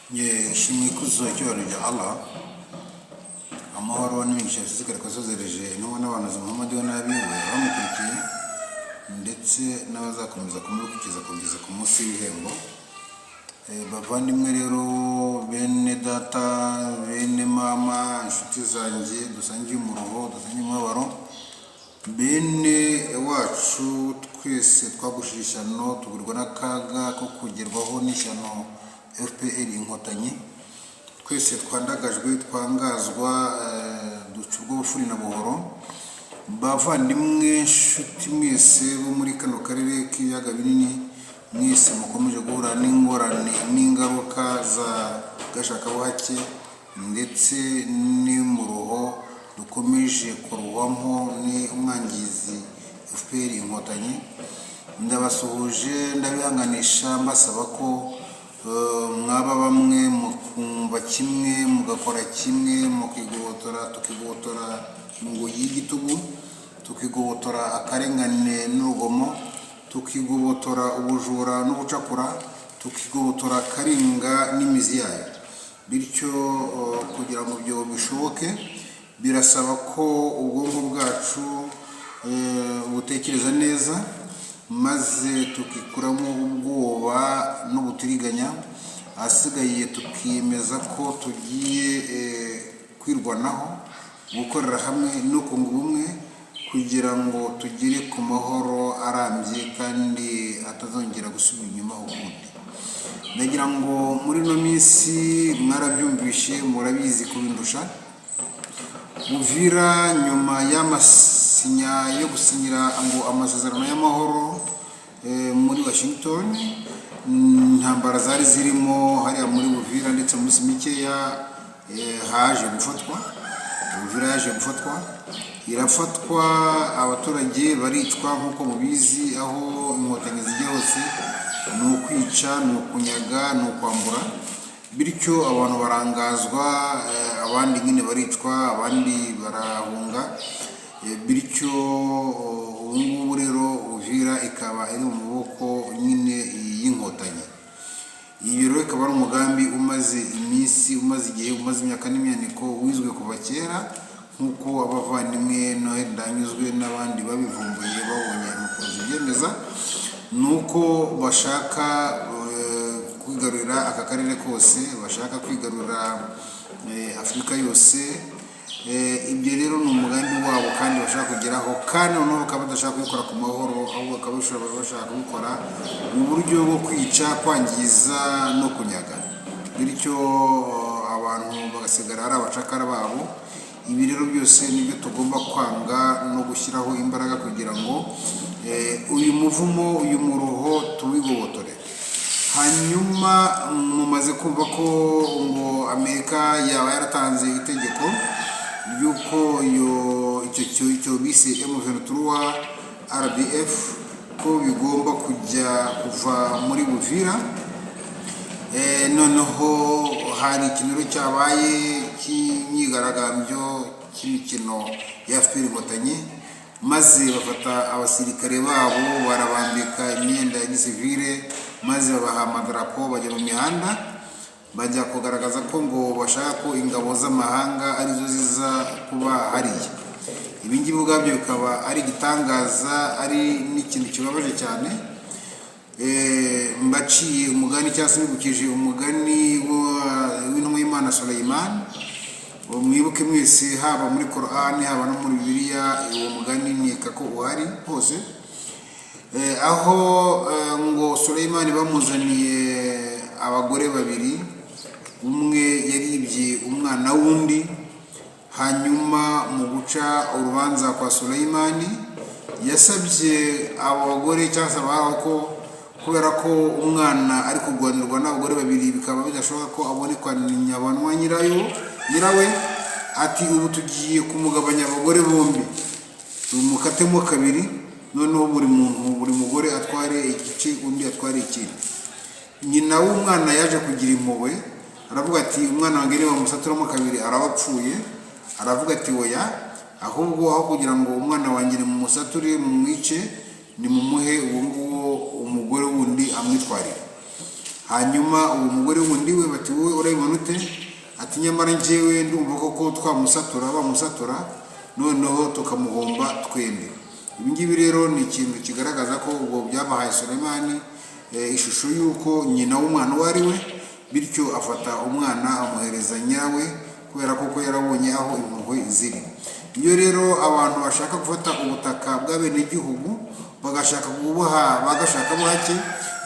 Shimwe kuzocyoro rya Allah amahoro n'imigisha zizikara kazozereje intumwa n'abantu Muhammad wa nabiwe bamukurikiye ndetse n'abazakomeza kumukurikiza kugeza ku munsi w'ihembo. Bavandimwe rero, bene data, bene mama, inshuti zanjye dusangiye umuruho, dusangiye umubabaro, bene wacu twese twagushisha no tugurwa n'akaga ko kugerwaho n'ishyano FPR inkotanyi, twese twandagajwe, twangazwa, ducurwa ubufuri na buhoro. Bavandimwe, nshuti mwese bo muri kano karere k'ibiyaga binini, mwese mukomeje guhura n'ingorane n'ingaruka za gashakabuhake ndetse n'umuruho dukomeje kuruhwamo n'umwangizi FPR inkotanyi, ndabasuhuje, ndabihanganisha mbasaba ko mwaba bamwe mukumva kimwe, mugakora kimwe, mukigobotora, tukigobotora ingoyi y'igitugu, tukigobotora akarengane n'urugomo, tukigobotora ubujura n'ubucakura, tukigobotora karinga n'imizi yayo. Bityo kugira ngo ibyo bishoboke birasaba ko ubwonko bwacu butekereza neza, maze tukikuramo ubwoba n'ubutiriganya, asigaye tukiyemeza ko tugiye kwirwanaho, gukorera hamwe no kunga ubumwe kugira ngo tugere ku mahoro arambye kandi atazongera gusubira inyuma ukundi. Ndagira ngo muri no minsi mwarabyumvishe, murabizi kubindusha, Uvira nyuma y'amasinya yo gusinyira ngo amasezerano y'amahoro muri Washington, intambara zari zirimo hariya muri Uvira ndetse muri Simikeya haje gufatwa. Uvira yaje gufatwa, irafatwa, abaturage baricwa nk'uko mubizi, aho inkotanyi zijya hose ni ukwica, ni ukunyaga, ni ukwambura. Bityo abantu barangazwa, abandi nyine baricwa, abandi barahunga. Bityo ubungubu rero Uvira ikaba iri mu maboko nyine y'inkotanyi. Iyi rero ikaba ari umugambi umaze iminsi, umaze igihe, umaze imyaka n'imyaniko, wizwe kuva kera, nk'uko abavandimwe Noheli Ndanyuzwe n'abandi babivumbuye babonye impapuro zibyemeza, nuko bashaka kwigarurira aka karere kose, bashaka kwigarurira Afurika yose. Ibyo rero ni umugambi wabo kandi bashaka kugeraho, kandi noneho bakaba badashaka kubikora ku mahoro, ahubwo bakaba bashaka kubikora mu buryo bwo kwica, kwangiza no kunyaga. Bityo abantu bagasigara ari abacakara babo. Ibi rero byose nibyo tugomba kwanga no gushyiraho imbaraga kugira ngo uyu muvumo, uyu muruho tuwigobotore. Hanyuma mumaze kumva ko ngo Amerika yaba yaratanze itegeko yuko icyo bise M23 RDF ko bigomba kuva muri Uvira. Noneho hari ikintu cyabaye cy'imyigaragambyo cy'imikino ya FPR inkotanyi, maze bafata abasirikare babo barabambika imyenda ya gisivile, maze babaha amadarapo, bajya mu mihanda, bajya kugaragaza ko ngo bashaka ko ingabo z'amahanga arizo ziza kuba hariya. Ibi ngibi ubwabyo bikaba ari igitangaza, ari n'ikintu kibabaje cyane. Mbaciye umugani cyangwa se mbibukije umugani w'intumwa y'Imana Sulaiman. Mwibuke mwese, haba muri Qur'an, haba no muri Bibiliya, uwo mugani nkeka ko uhari hose, aho ngo Sulaiman bamuzaniye abagore babiri, umwe yaribye umwana wundi. Hanyuma mu guca urubanza kwa Sulaiman yasabye abo bagore cyangwa se abaho ko kubera ko umwana ari kurwanirwa n'abagore babiri, bikaba bidashoboka ko abonekwa nyabanwa nyirawe, ati ubu tugiye kumugabanya abagore bombi, tumukatemo kabiri, noneho buri mugore atware igice, undi atware ikindi. Nyina w'umwana yaje kugira impuhwe, aravuga ati umwana wanjye niba musaturamo kabiri arabapfuye. Aravuga ati oya, ahubwo aho kugira ngo umwana wanjye mu musature mu mwice, ni mumuhe uwo umugore wundi amwitwarira. hanyuma uwo mugore wundi we bati wowe urabibona ute? Ati nyamara njyewe ndumva koko bamusatura noneho tukamuhomba twembi. Ibi ngibi rero ni ikintu kigaragaza ko ubwo byabahaye Sulemani ishusho y'uko nyina w'umwana uwo ari we, bityo afata umwana amuhereza nyawe kubera koko yarabonye aho impuhwe ziri. Iyo rero abantu bashaka gufata ubutaka bw'abenegihugu bagashaka buhake,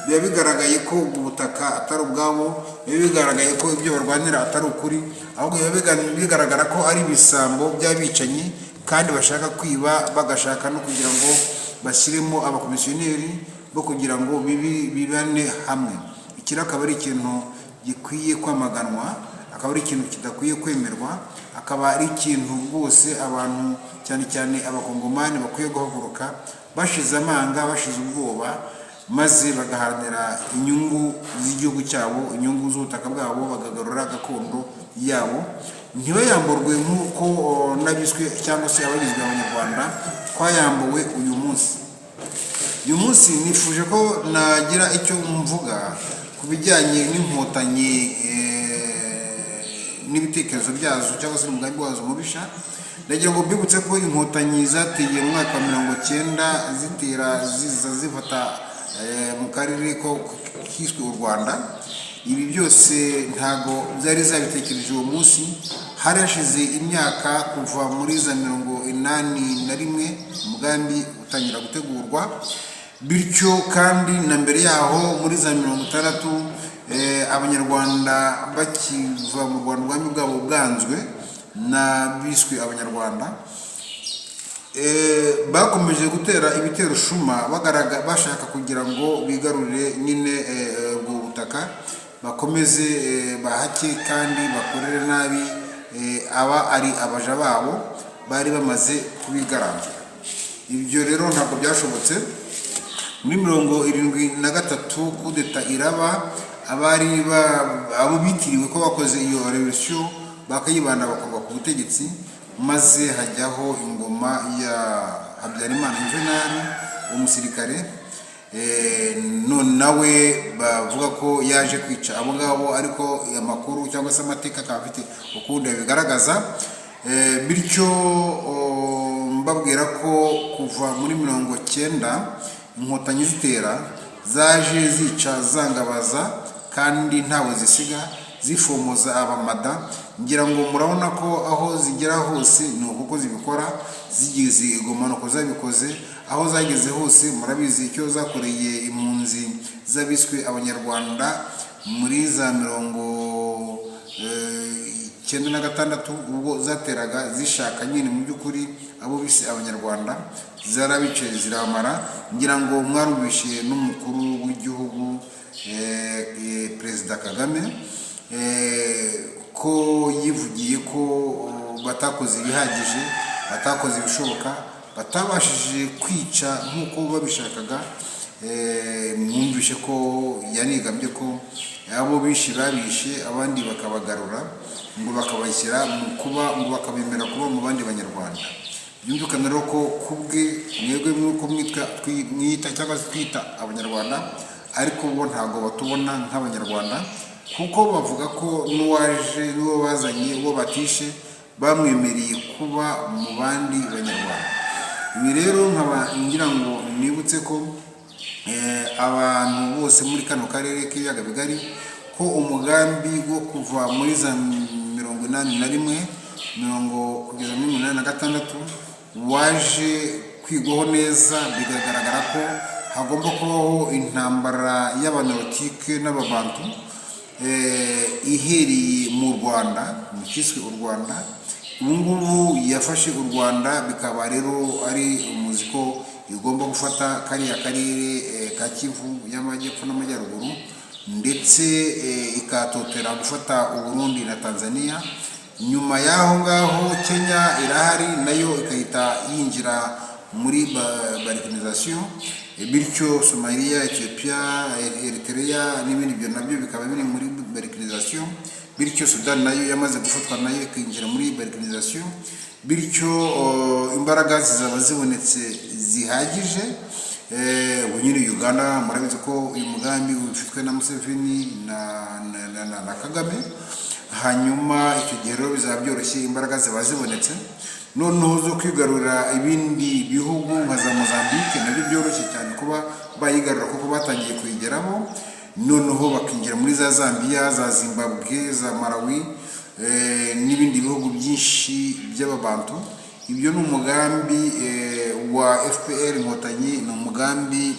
biba bigaragaye ko ubutaka atari ubwabo, biba bigaragaye ko ibyo barwanira atari ukuri, ahubwo biba bigaragara ko ari ibisambo by'abicanyi kandi bashaka kwiba, bagashaka no kugira ngo bashyiremo abakomisiyoneri bo kugira ngo bibane hamwe. Iki akaba ari ikintu gikwiye kwamaganwa, akaba ari ikintu kidakwiye kwemerwa, akaba ari ikintu rwose abantu cyane cyane abakongomani bakwiye guhaguruka bashize amanga, bashize ubwoba, maze bagaharanira inyungu z'igihugu cyabo, inyungu z'ubutaka bwabo, bagagarura gakondo yabo, ntibayamburwe nk'uko n'abiswe cyangwa se abagizwe abanyarwanda twayambuwe uyu munsi. Uyu munsi nifuje ko nagira icyo mvuga ku bijyanye n'inkotanyi n'ibitekerezo byazo cyangwa se umugambi wazo mubisha. Ndagira ngo mbibutse ko inkotanyi zateye mu mwaka wa 1990 zitera zifata mu karere ko kiswe u Rwanda. Ibi byose ntago byari zabitekereje uwo munsi, hari hashize imyaka kuva muri za 1981 umugambi utangira gutegurwa, bityo kandi na mbere yaho muri za 1960 abanyarwanda bakiva mu Rwanda ubwami bwabo bwanzwe na biswe abanyarwanda, bakomeje gutera ibitero shuma bashaka kugira ngo bigarurire nyine ubwo butaka, bakomeze bahake kandi bakorere nabi aba ari abaja babo bari bamaze kubigarambira. Ibyo rero ntabwo byashobotse. Muri 1973 kudeta iraba, abo bitiriwe ko bakoze iyo revolution bakayibanda bakorwa ku butegetsi, maze hajyaho ingoma ya Habyarimana Juvenal umusirikare, none nawe bavuga ko yaje kwica abo ngabo, ariko amakuru cyangwa se amateka akaba afite ukundi bigaragaza. Bityo mbabwira ko kuva muri 1990 inkotanyi zitera zaje zica zangabaza kandi ntawe zisiga, zifomoza abamada. Ngira ngo murabona ko aho zigera hose ni uko zibikora, zigeze igomano ko zabikoze, aho zageze hose murabizi icyo zakoreye impunzi z'abiswe abanyarwanda muri za 1996 ubwo zateraga zishaka nyine mu by'ukuri abo bise abanyarwanda, zarabice ziramara. Ngira ngo mwarubishe n'umukuru w'igihugu Perezida Kagame ko yivugiye ko batakoze ibihagije, batakoze ibishoboka, batabashije kwica nk'uko babishakaga. Mwumvishe ko yanigambye ko abo bishe babishe, abandi bakabagarura ngo bakabashyira mu kuba, ngo bakabemera kuba mu bandi banyarwanda. Byumvikana rero ko kubwe mwebwe mwuko mwita cyangwa se twita abanyarwanda, ariko bo ntago batubona nk'abanyarwanda, kuko bavuga ko n'uwo bazanye uwo batishe bamwemereye kuba mu bandi banyarwanda. Ibi rero nkaba ngira ngo nibutse ko abantu bose muri kano karere k'ibiyaga bigari ko umugambi wo kuva muri za 1981 kugeza muri 1986 waje kwigwaho neza. Bigaragara ko hagomba kubaho intambara y'abanyapolitike n'ababantu ihereye mu Rwanda, mu kiswe u Rwanda. Ubu ngubu yafashe u Rwanda, bikaba rero ari umuziko igomba gufata kariya karere ka Kivu y'amajyepfo n'amajyaruguru, ndetse ikatotera gufata u Burundi na Tanzania. Nyuma y'aho ngaho Kenya irahari, nayo ikahita yinjira muri balkanisation, bityo Somalia, Ethiopia, Eritrea n'ibindi byo nabyo bikaba biri muri balkanisation. Bityo Sudan nayo yamaze gufatwa, nayo ikinjira muri balkanisation. Bityo imbaraga zizaba zibonetse zihagije ubu nyine Uganda murabizi ko uyu mugambi ufitwe na Museveni na Kagame. Hanyuma icyo gihe rero bizaba byoroshye, imbaraga ziba zibonetse, noneho zo kwigarurira ibindi bihugu nka za Mozambique nabyo byoroshye cyane kuba bayigarura kuko batangiye kuyigeramo, noneho bakinjira muri za Zambia, za Zimbabwe, za Malawi n'ibindi bihugu byinshi by'ababantu. Ibyo ni umugambi wa FPR Inkotanyi, ni umugambi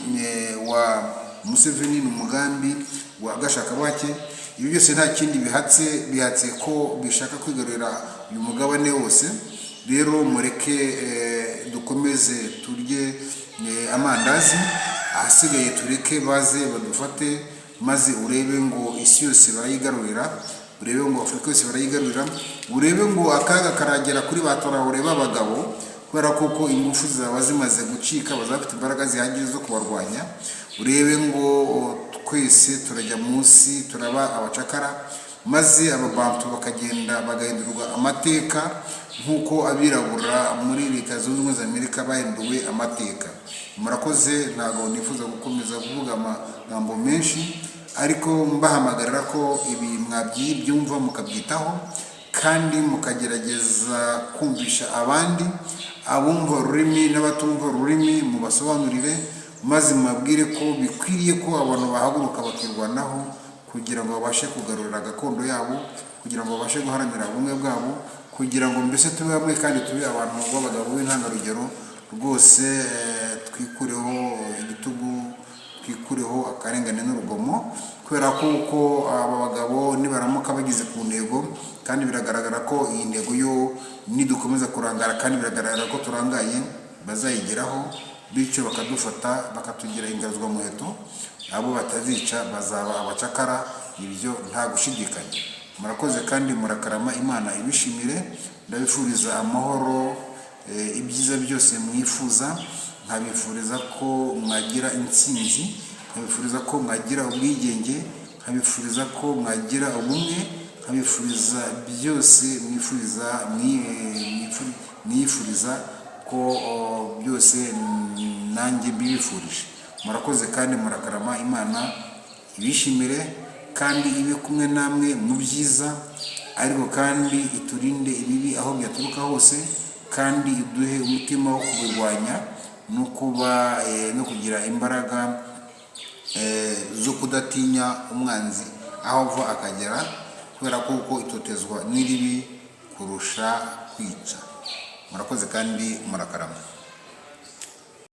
wa Museveni, ni umugambi wa Gashakabuhake. Ibi byose nta kindi bihatse ko bishaka kwigarurira uyu mugabane wose. Rero mureke dukomeze turye amandazi, ahasigaye tureke baze badufate, maze urebe ngo isi yose barayigarurira, urebe ngo Afurika yose barayigarurira, urebe ngo akaga karagera kuri Traoré b'abagabo, kubera kuko ingufu zaba zimaze gucika, bazafite imbaraga zihagije zo kubarwanya. Urebe ngo twese turajya munsi, turaba abacakara, maze ababantu bakagenda bagahindurwa amateka nk'uko abirabura muri Leta Zunze Ubumwe za Amerika bahinduwe amateka. Murakoze, ntabwo nifuza gukomeza kuvuga amagambo menshi, ariko mbahamagarira ko ibi mwabyibyumva mukabyitaho, kandi mukagerageza kumvisha abandi, abumva ururimi n'abatumva ururimi mubasobanurire, maze mubabwire ko bikwiriye ko abantu bahaguruka bakirwanaho kugira ngo babashe kugarurira gakondo yabo, kugira ngo babashe guharanira ubumwe bwabo, kugira ngo mbese tube bamwe kandi tube abantu b'abagabo b'intangarugero rwose. Twikureho igitugu, twikureho akarengane n'urugomo, kubera ko aba bagabo nibaramuka bagize ku ntego, kandi biragaragara ko iyi ntego yo nidukomeza kurangara, kandi biragaragara ko turangaye, bazayigeraho, bityo bakadufata bakatugira ingazwa muheto. Abo batazica bazaba abacakara, ibyo nta gushidikanya. Murakoze kandi murakarama, Imana ibishimire. Ndabifuriza amahoro, ibyiza byose mwifuza, nkabifuriza ko mwagira intsinzi, nkabifuriza ko mwagira ubwigenge, nkabifuriza ko mwagira ubumwe, nkabifuriza byose mwifuriza ko byose nanjye mbibifurije. Murakoze kandi murakarama, Imana ibishimire kandi ibe kumwe namwe mu byiza, ariko kandi iturinde ibibi aho byaturuka hose, kandi iduhe umutima wo kubirwanya no kugira imbaraga zo kudatinya umwanzi aho ava akagera, kubera kuko itotezwa n'iribi kurusha kwica. Murakoze kandi murakarama.